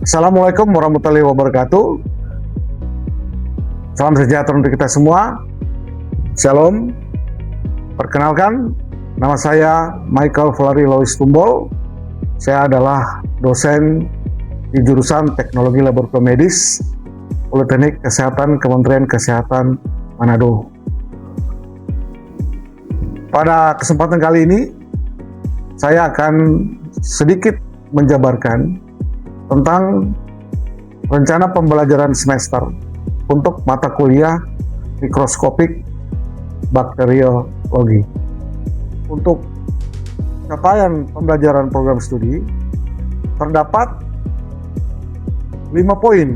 Assalamualaikum warahmatullahi wabarakatuh. Salam sejahtera untuk kita semua. Shalom. Perkenalkan, nama saya Michael Flori Lois Tumbol. Saya adalah dosen di jurusan Teknologi Laboratorium Medis, Politeknik Kesehatan Kementerian Kesehatan Manado. Pada kesempatan kali ini, saya akan sedikit menjabarkan tentang rencana pembelajaran semester untuk mata kuliah mikroskopik bakteriologi. Untuk capaian pembelajaran program studi, terdapat 5 poin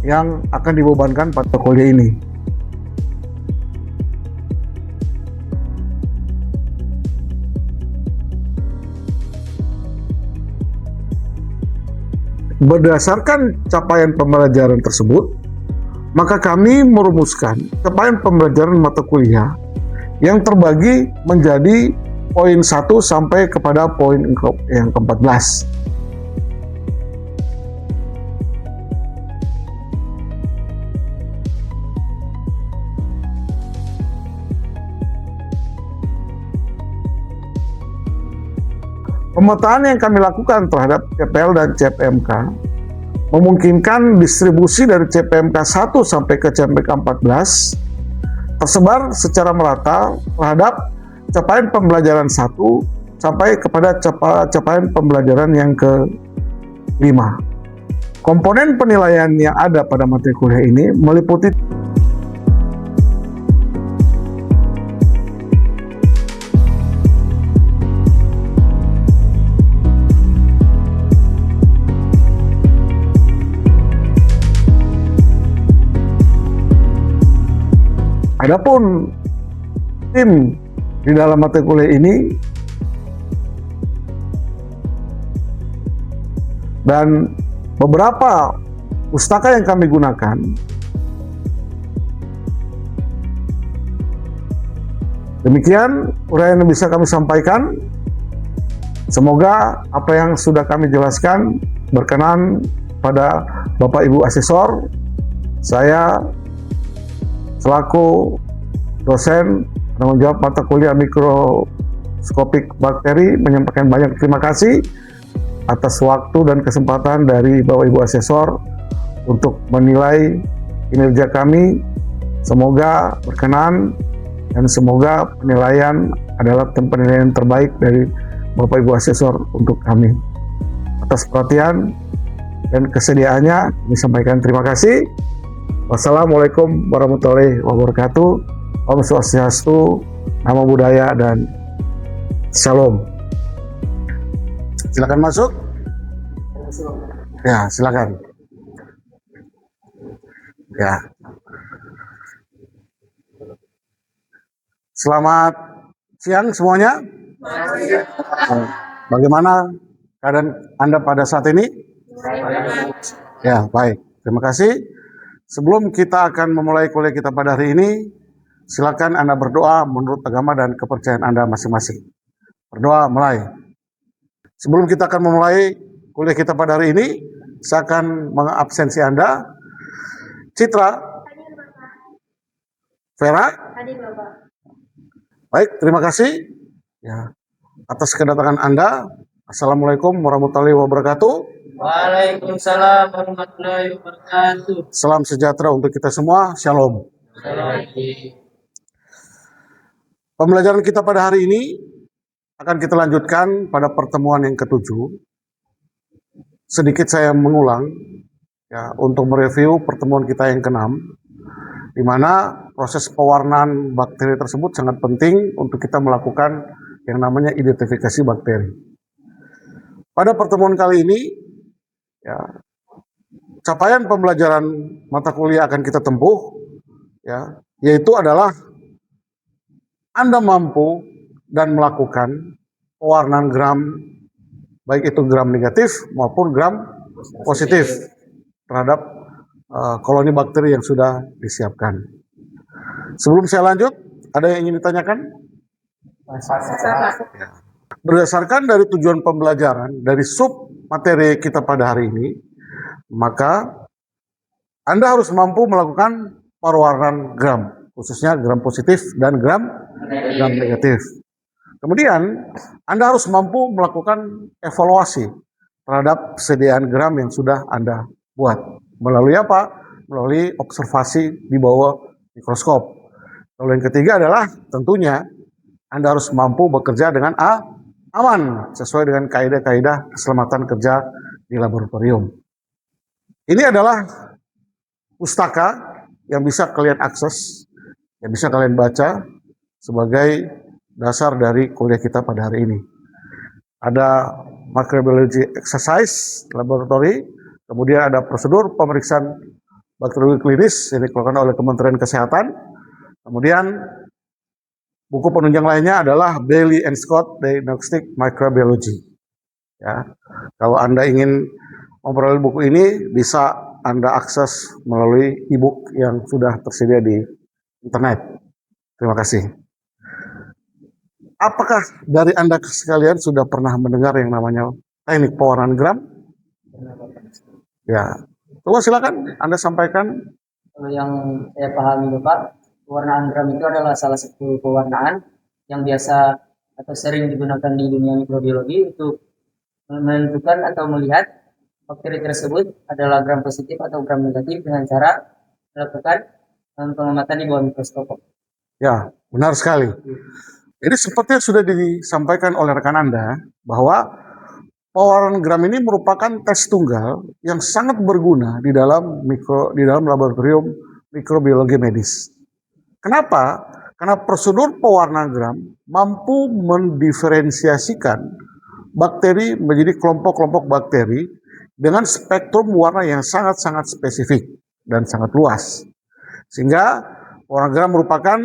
yang akan dibebankan pada kuliah ini. Berdasarkan capaian pembelajaran tersebut, maka kami merumuskan capaian pembelajaran mata kuliah yang terbagi menjadi poin 1 sampai kepada poin yang ke-14. Pemetaan yang kami lakukan terhadap CPL dan CPMK memungkinkan distribusi dari CPMK 1 sampai ke CPMK 14 tersebar secara merata terhadap capaian pembelajaran 1 sampai kepada capaian pembelajaran yang ke-5. Komponen penilaian yang ada pada materi kuliah ini meliputi Adapun tim di dalam mata kuliah ini dan beberapa pustaka yang kami gunakan demikian uraian yang bisa kami sampaikan. Semoga apa yang sudah kami jelaskan berkenan pada Bapak Ibu Asesor. Saya selaku dosen penanggung jawab mata kuliah mikroskopik bakteri menyampaikan banyak terima kasih atas waktu dan kesempatan dari Bapak Ibu Asesor untuk menilai kinerja kami. Semoga berkenan dan semoga penilaian adalah penilaian terbaik dari Bapak Ibu Asesor untuk kami. Atas perhatian dan kesediaannya kami sampaikan terima kasih. Wassalamualaikum warahmatullahi wabarakatuh. Om Swastiastu, Namo Buddhaya, dan Shalom. Silakan masuk. Ya, silakan. Ya. Selamat siang semuanya. Bagaimana keadaan Anda pada saat ini? Ya, baik. Terima kasih. Sebelum kita akan memulai kuliah kita pada hari ini, silakan Anda berdoa menurut agama dan kepercayaan Anda masing-masing. Berdoa mulai. Sebelum kita akan memulai kuliah kita pada hari ini, saya akan mengabsensi Anda. Citra, Vera, baik, terima kasih ya atas kedatangan Anda. Assalamualaikum warahmatullahi wabarakatuh. Waalaikumsalam warahmatullahi wabarakatuh. Salam sejahtera untuk kita semua. Shalom. Pembelajaran kita pada hari ini akan kita lanjutkan pada pertemuan yang ke-7. Sedikit saya mengulang ya untuk mereview pertemuan kita yang ke-6, di mana proses pewarnaan bakteri tersebut sangat penting untuk kita melakukan yang namanya identifikasi bakteri. Pada pertemuan kali ini ya, capaian pembelajaran mata kuliah akan kita tempuh ya, yaitu adalah Anda mampu dan melakukan pewarnaan gram, baik itu gram negatif maupun gram positif terhadap koloni bakteri yang sudah disiapkan. Sebelum saya lanjut, ada yang ingin ditanyakan? Ya. Berdasarkan dari tujuan pembelajaran dari sub materi kita pada hari ini, maka Anda harus mampu melakukan pewarnaan gram, khususnya gram positif dan gram negatif. Kemudian, Anda harus mampu melakukan evaluasi terhadap persediaan gram yang sudah Anda buat. Melalui apa? Melalui observasi di bawah mikroskop. Lalu yang ketiga adalah tentunya Anda harus mampu bekerja dengan aman sesuai dengan kaidah-kaidah keselamatan kerja di laboratorium. Ini adalah pustaka yang bisa kalian akses, yang bisa kalian baca sebagai dasar dari kuliah kita pada hari ini. Ada microbiology exercise laboratory, kemudian ada prosedur pemeriksaan bakteriologi klinis yang dikeluarkan oleh Kementerian Kesehatan. Kemudian buku penunjang lainnya adalah Bailey and Scott Diagnostic Microbiology. Ya, kalau Anda ingin memperoleh buku ini, bisa Anda akses melalui e-book yang sudah tersedia di internet. Terima kasih. Apakah dari Anda sekalian sudah pernah mendengar yang namanya teknik pewarnaan gram? Ya, coba silakan Anda sampaikan. Kalau yang saya pahami Bapak, pewarnaan gram itu adalah salah satu pewarnaan yang biasa atau sering digunakan di dunia mikrobiologi untuk menentukan atau melihat bakteri tersebut adalah gram positif atau gram negatif dengan cara melakukan pengamatan di bawah mikroskop. Ya, benar sekali. Jadi seperti yang sudah disampaikan oleh rekan Anda, bahwa pewarnaan gram ini merupakan tes tunggal yang sangat berguna di dalam laboratorium mikrobiologi medis. Kenapa? Karena prosedur pewarnaan gram mampu mendiferensiasikan bakteri menjadi kelompok-kelompok bakteri dengan spektrum warna yang sangat-sangat spesifik dan sangat luas. Sehingga pewarnaan gram merupakan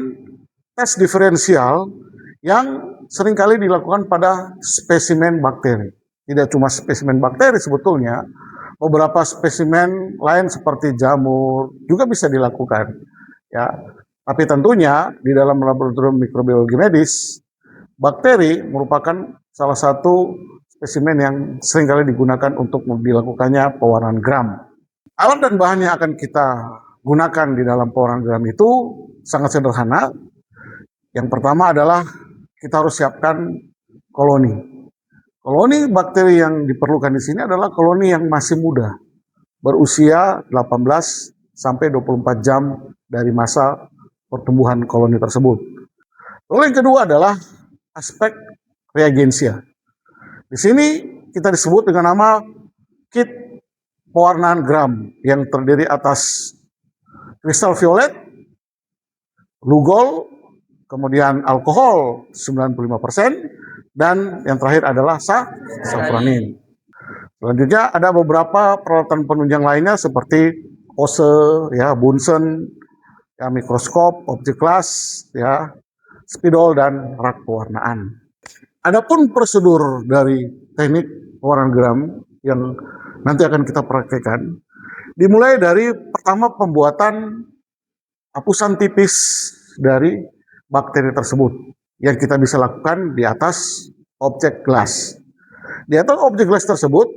tes diferensial yang seringkali dilakukan pada spesimen bakteri. Tidak cuma spesimen bakteri sebetulnya, beberapa spesimen lain seperti jamur juga bisa dilakukan. Ya, tapi tentunya di dalam laboratorium mikrobiologi medis, bakteri merupakan salah satu spesimen yang seringkali digunakan untuk dilakukannya pewarnaan gram. Alat dan bahan yang akan kita gunakan di dalam pewarnaan gram itu sangat sederhana. Yang pertama adalah kita harus siapkan koloni. Koloni bakteri yang diperlukan di sini adalah koloni yang masih muda, berusia 18 sampai 24 jam dari masa pertumbuhan koloni tersebut. Lalu yang kedua adalah aspek reagensia. Di sini kita disebut dengan nama kit pewarnaan gram yang terdiri atas kristal violet, lugol, kemudian alkohol 95%, dan yang terakhir adalah safranin. Selanjutnya ada beberapa peralatan penunjang lainnya seperti ose, ya, Bunsen, ya, mikroskop, objek glass, ya, spidol, dan rak pewarnaan. Adapun prosedur dari teknik pewarnaan gram yang nanti akan kita praktekkan, dimulai dari pertama pembuatan hapusan tipis dari bakteri tersebut yang kita bisa lakukan di atas objek glass. Di atas objek glass tersebut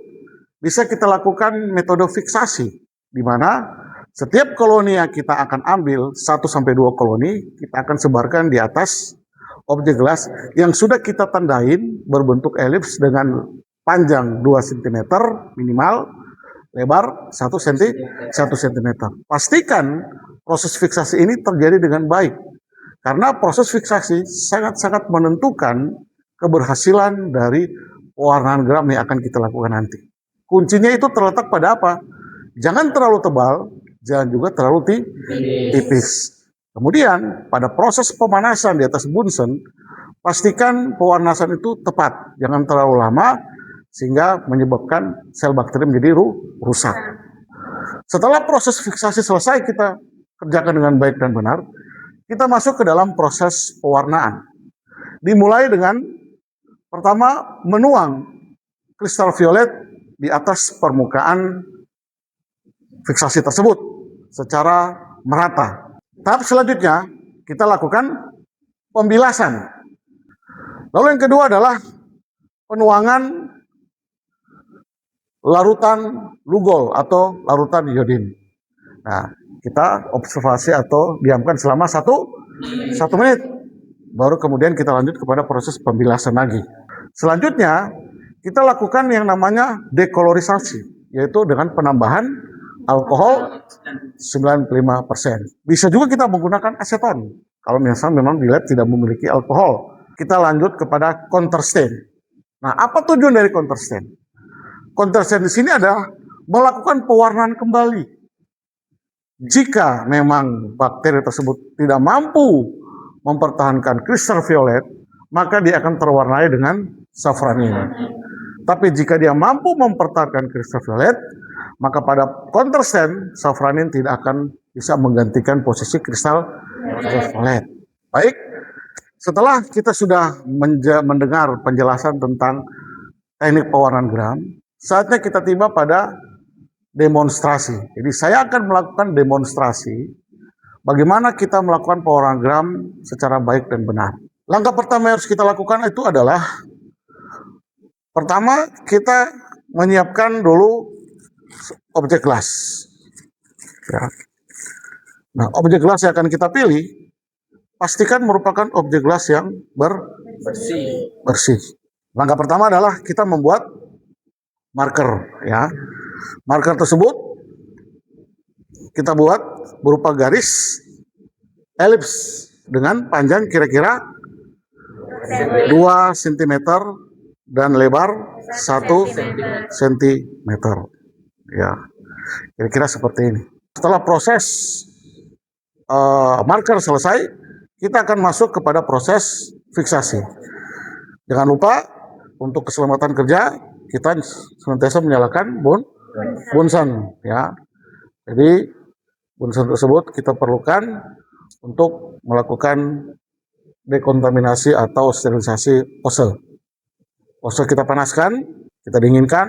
bisa kita lakukan metode fiksasi, di mana setiap koloni yang kita akan ambil, 1-2 koloni, kita akan sebarkan di atas objek gelas yang sudah kita tandain berbentuk elips dengan panjang 2 cm minimal, lebar 1 cm. Pastikan proses fiksasi ini terjadi dengan baik, karena proses fiksasi sangat-sangat menentukan keberhasilan dari pewarnaan gram yang akan kita lakukan nanti. Kuncinya itu terletak pada apa? Jangan terlalu tebal, jangan juga terlalu tipis. Kemudian pada proses pemanasan di atas Bunsen, pastikan pemanasan itu tepat, jangan terlalu lama sehingga menyebabkan sel bakteri menjadi rusak. Setelah proses fiksasi selesai kita kerjakan dengan baik dan benar, kita masuk ke dalam proses pewarnaan. Dimulai dengan pertama menuang kristal violet di atas permukaan fiksasi tersebut secara merata. Tahap selanjutnya kita lakukan pembilasan. Lalu yang kedua adalah penuangan larutan Lugol atau larutan iodin. Nah, kita observasi atau diamkan selama satu menit. Baru kemudian kita lanjut kepada proses pembilasan lagi. Selanjutnya, kita lakukan yang namanya dekolorisasi, yaitu dengan penambahan alkohol 95%. Bisa juga kita menggunakan aseton. Kalau misalnya memang di lab tidak memiliki alkohol. Kita lanjut kepada counter stain. Nah, apa tujuan dari counter stain? Counter stain di sini adalah melakukan pewarnaan kembali. Jika memang bakteri tersebut tidak mampu mempertahankan kristal violet, maka dia akan terwarnai dengan safranin. Tapi jika dia mampu mempertahankan kristal violet, maka pada counter stain, safranin tidak akan bisa menggantikan posisi kristal violet. Baik, setelah kita sudah mendengar penjelasan tentang teknik pewarnaan gram, saatnya kita tiba pada demonstrasi. Jadi saya akan melakukan demonstrasi bagaimana kita melakukan pewarnaan gram secara baik dan benar. Langkah pertama yang harus kita lakukan itu adalah pertama kita menyiapkan dulu objek gelas. Ya. Nah, objek gelas yang akan kita pilih pastikan merupakan objek gelas yang bersih. Langkah pertama adalah kita membuat marker, ya. Marker tersebut kita buat berupa garis elips dengan panjang kira-kira 2 cm dan lebar 1 cm. Ya, kira-kira seperti ini. Setelah proses marker selesai, kita akan masuk kepada proses fiksasi. Jangan lupa untuk keselamatan kerja kita senantiasa menyalakan bunsen, ya. Jadi bunsen tersebut kita perlukan untuk melakukan dekontaminasi atau sterilisasi pose. Pose kita panaskan, kita dinginkan,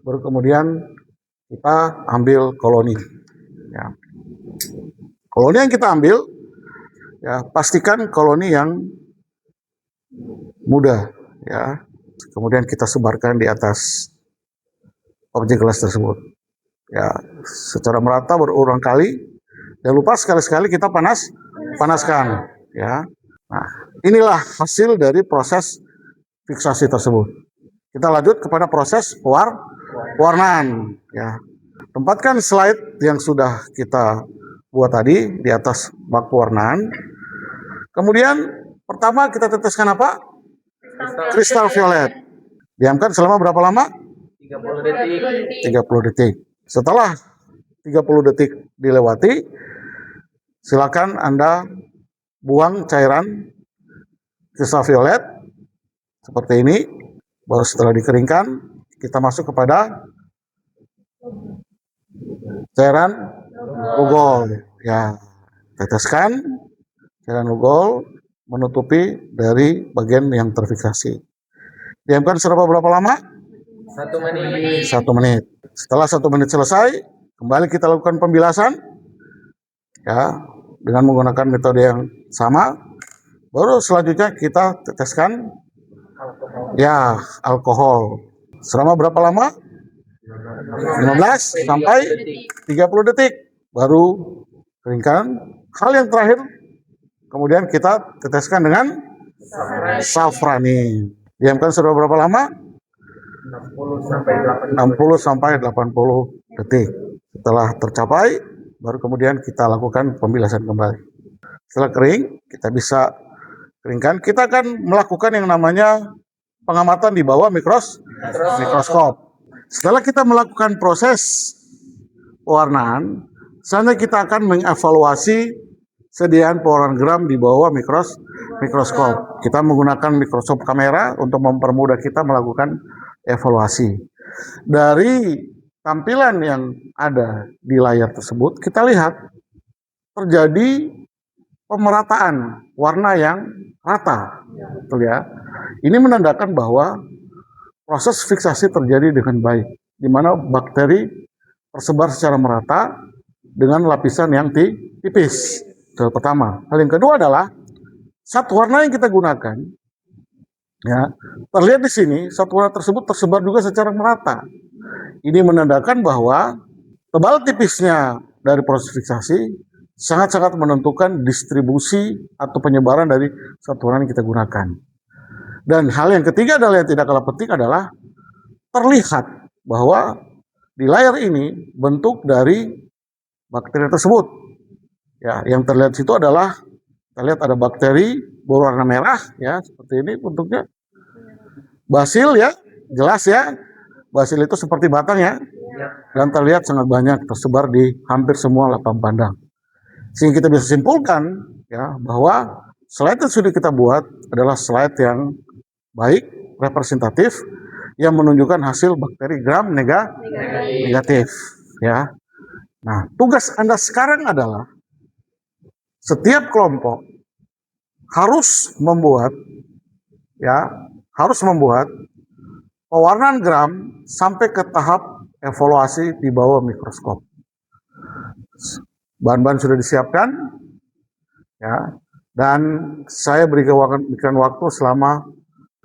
baru kemudian kita ambil koloni. Ya. Koloni yang kita ambil, ya pastikan koloni yang muda, ya. Kemudian kita sebarkan di atas objek gelas tersebut. Ya, secara merata berulang kali. Jangan lupa sekali-sekali kita panaskan, ya. Nah, inilah hasil dari proses fiksasi tersebut. Kita lanjut kepada proses pewarnaan, ya. Tempatkan slide yang sudah kita buat tadi di atas bak pewarnaan. Kemudian pertama kita teteskan apa? Kristal violet. Diamkan selama berapa lama? 30 detik. 30 detik. Setelah 30 detik dilewati, silakan Anda buang cairan kristal violet seperti ini. Baru setelah dikeringkan, kita masuk kepada cairan Lugol. Ya, teteskan cairan Lugol menutupi dari bagian yang terfiksasi. Diamkan selama berapa lama? 1 menit. 1 menit. Setelah 1 menit selesai, kembali kita lakukan pembilasan, ya, dengan menggunakan metode yang sama. Baru selanjutnya kita teteskan, ya, alkohol. Selama berapa lama? 15 sampai 30 detik. Baru keringkan. Hal yang terakhir, kemudian kita teteskan dengan safranin. Diamkan selama berapa lama? 60 sampai 80 detik. Setelah tercapai, baru kemudian kita lakukan pembilasan kembali. Setelah kering, kita bisa keringkan. Kita akan melakukan yang namanya pengamatan di bawah mikroskop. Setelah kita melakukan proses pewarnaan, selanjutnya kita akan mengevaluasi sediaan pewarnaan gram di bawah mikroskop. Kita menggunakan mikroskop kamera untuk mempermudah kita melakukan evaluasi. Dari tampilan yang ada di layar tersebut, kita lihat terjadi pemerataan warna yang rata. Betul ya? Ini menandakan bahwa proses fiksasi terjadi dengan baik, di mana bakteri tersebar secara merata dengan lapisan yang tipis. Itu pertama. Hal yang kedua adalah satu warna yang kita gunakan, ya, terlihat di sini satu warna tersebut tersebar juga secara merata. Ini menandakan bahwa tebal tipisnya dari proses fiksasi sangat-sangat menentukan distribusi atau penyebaran dari satu warna yang kita gunakan. Dan hal yang ketiga adalah yang tidak kalah penting adalah terlihat bahwa di layar ini bentuk dari bakteri tersebut. Ya, yang terlihat situ adalah kita lihat ada bakteri berwarna merah ya, seperti ini bentuknya. Basil ya, jelas ya. Basil itu seperti batang ya. Dan terlihat sangat banyak tersebar di hampir semua lapang pandang. Sehingga kita bisa simpulkan ya bahwa slide yang sudah kita buat adalah slide yang baik, representatif, yang menunjukkan hasil bakteri gram negatif ya. Nah, tugas Anda sekarang adalah setiap kelompok harus membuat pewarnaan gram sampai ke tahap evaluasi di bawah mikroskop. Bahan-bahan sudah disiapkan ya, dan saya berikan waktu selama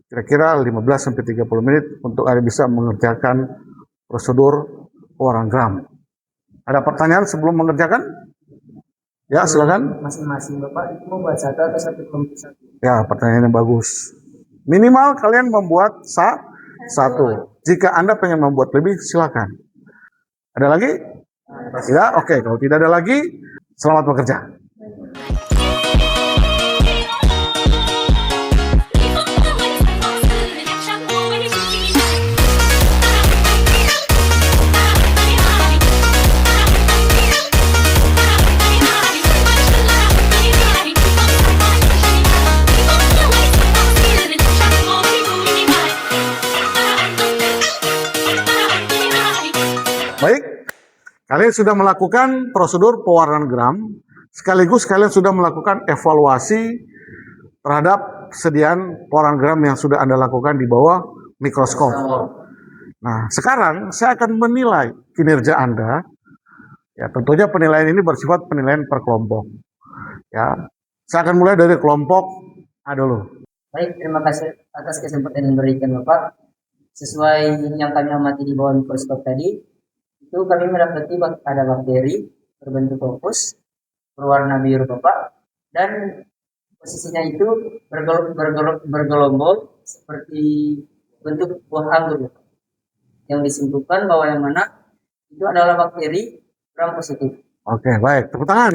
kira-kira 15-30 menit untuk Anda bisa mengerjakan prosedur pewarnaan gram. Ada pertanyaan sebelum mengerjakan? Ya, silakan. Masing-masing Bapak itu mau buat satu atau satu kelompok satu? Ya, pertanyaan yang bagus. Minimal kalian membuat satu. Jika Anda pengen membuat lebih, silakan. Ada lagi? Tidak? Oke, kalau tidak ada lagi, selamat bekerja. Baik, kalian sudah melakukan prosedur pewarnaan gram, sekaligus kalian sudah melakukan evaluasi terhadap sediaan pewarnaan gram yang sudah Anda lakukan di bawah mikroskop. Nah, sekarang saya akan menilai kinerja Anda. Ya, tentunya penilaian ini bersifat penilaian per kelompok. Ya, saya akan mulai dari kelompok A dulu. Baik, terima kasih atas kesempatan yang diberikan Bapak. Sesuai yang kami amati di bawah mikroskop tadi, itu kami mendapati ada bakteri berbentuk lokus berwarna biru Bapak, dan posisinya itu bergelombol seperti bentuk buah anggur Bapak. Yang disimpulkan bahwa yang mana itu adalah bakteri gram positif. Oke, baik, tepuk tangan.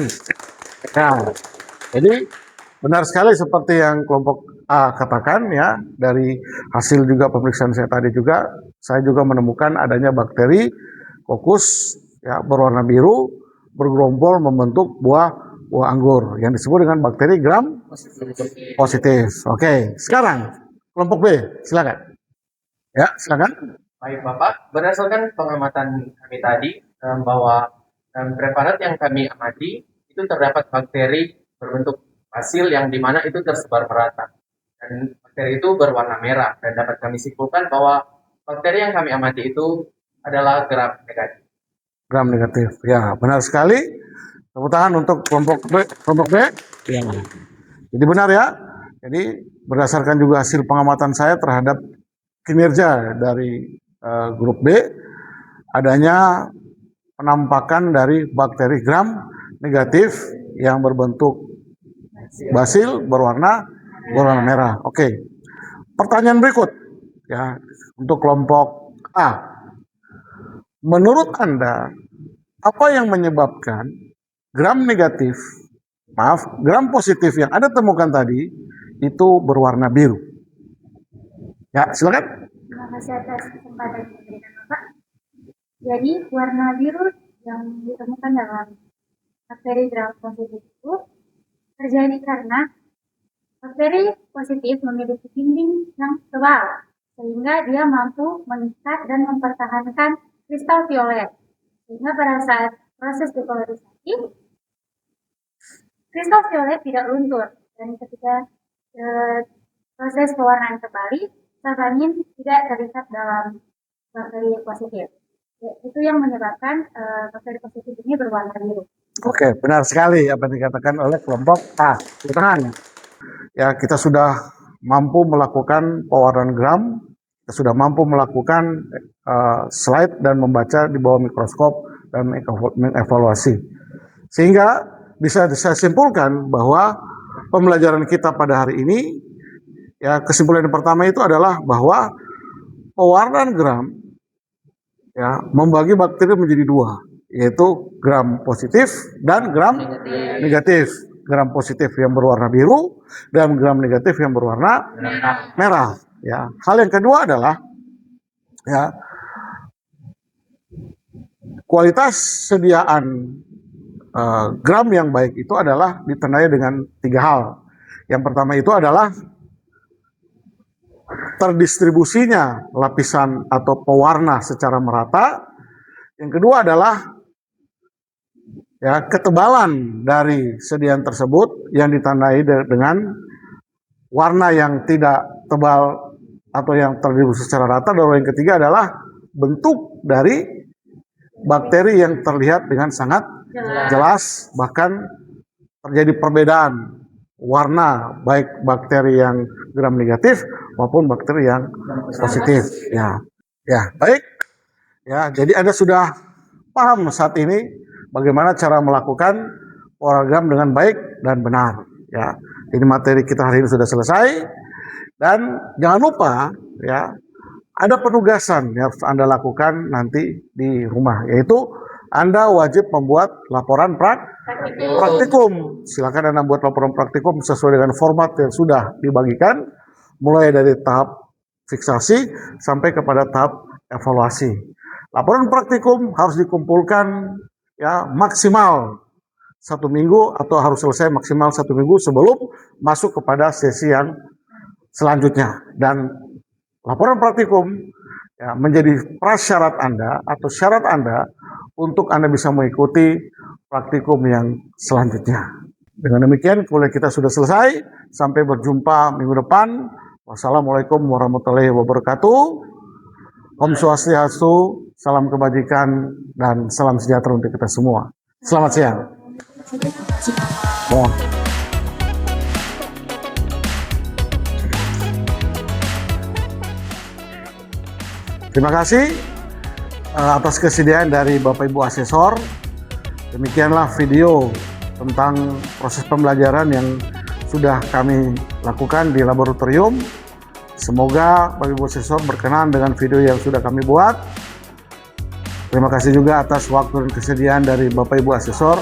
Ya, jadi benar sekali seperti yang kelompok A katakan ya, dari hasil juga pemeriksaan saya tadi juga, saya juga menemukan adanya bakteri kokus ya berwarna biru bergerombol membentuk buah anggur yang disebut dengan bakteri gram positif. Oke, sekarang kelompok B, silakan. Ya, silakan. Baik Bapak, berdasarkan pengamatan kami tadi bahwa preparat yang kami amati itu terdapat bakteri berbentuk basil yang dimana itu tersebar merata, dan bakteri itu berwarna merah, dan dapat kami simpulkan bahwa bakteri yang kami amati itu adalah gram negatif. Gram negatif, ya benar sekali. Tepuk tangan untuk kelompok B. Ya. Jadi benar ya. Jadi berdasarkan juga hasil pengamatan saya terhadap kinerja dari grup B, adanya penampakan dari bakteri gram negatif yang berbentuk basil berwarna merah. Oke. Pertanyaan berikut ya untuk kelompok A. Menurut Anda, apa yang menyebabkan gram positif yang Anda temukan tadi itu berwarna biru? Ya, silakan. Terima kasih atas kesempatan yang diberikan Bapak. Jadi, warna biru yang ditemukan dalam bakteri gram positif itu terjadi karena bakteri positif memiliki dinding yang tebal, sehingga dia mampu mengikat dan mempertahankan kristal violet. Sehingga pada saat proses depolarisasi, kristal violet tidak luntur, dan ketika proses pewarnaan kembali, safranin tidak terlihat dalam bakteri positif. Ya, itu yang menyebabkan bakteri positif ini berwarna biru. Oke, benar sekali apa yang dikatakan oleh kelompok A. Tepuk tangan. Ya, kita sudah mampu melakukan pewarnaan gram, kita sudah mampu melakukan slide dan membaca di bawah mikroskop dan mengevaluasi. Sehingga bisa saya simpulkan bahwa pembelajaran kita pada hari ini, ya kesimpulan yang pertama itu adalah bahwa pewarnaan gram ya membagi bakteri menjadi dua, yaitu gram positif dan gram negatif. Gram positif yang berwarna biru dan gram negatif yang berwarna merah. Ya, hal yang kedua adalah ya kualitas sediaan gram yang baik itu adalah ditandai dengan 3 hal. Yang pertama itu adalah terdistribusinya lapisan atau pewarna secara merata. Yang kedua adalah ya ketebalan dari sediaan tersebut yang ditandai dengan warna yang tidak tebal atau yang terdistribusi secara rata. Dan yang ketiga adalah bentuk dari bakteri yang terlihat dengan sangat jelas, bahkan terjadi perbedaan warna baik bakteri yang gram negatif maupun bakteri yang positif. Ya, baik. Ya, jadi Anda sudah paham saat ini bagaimana cara melakukan pewarnaan dengan baik dan benar. Ya, jadi materi kita hari ini sudah selesai. Dan jangan lupa, ya, ada penugasan yang harus Anda lakukan nanti di rumah, yaitu Anda wajib membuat laporan praktikum. Silakan Anda buat laporan praktikum sesuai dengan format yang sudah dibagikan, mulai dari tahap fiksasi sampai kepada tahap evaluasi. Laporan praktikum harus dikumpulkan ya maksimal 1 minggu atau harus selesai maksimal 1 minggu sebelum masuk kepada sesi yang selanjutnya. Dan laporan praktikum ya, menjadi prasyarat Anda atau syarat Anda untuk Anda bisa mengikuti praktikum yang selanjutnya. Dengan demikian kuliah kita sudah selesai. Sampai berjumpa minggu depan. Wassalamualaikum warahmatullahi wabarakatuh. Om Swastiastu, salam kebajikan dan salam sejahtera untuk kita semua. Selamat siang. Mohon. Terima kasih atas kesediaan dari Bapak Ibu Asesor. Demikianlah video tentang proses pembelajaran yang sudah kami lakukan di laboratorium. Semoga Bapak Ibu Asesor berkenan dengan video yang sudah kami buat. Terima kasih juga atas waktu dan kesediaan dari Bapak Ibu Asesor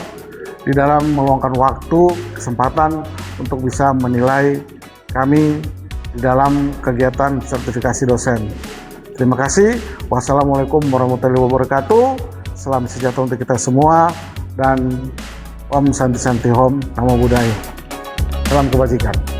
di dalam meluangkan waktu, kesempatan untuk bisa menilai kami di dalam kegiatan sertifikasi dosen. Terima kasih. Wassalamualaikum warahmatullahi wabarakatuh. Salam sejahtera untuk kita semua dan Om Santi Santi Hom Namo Buddhaya. Salam kebajikan.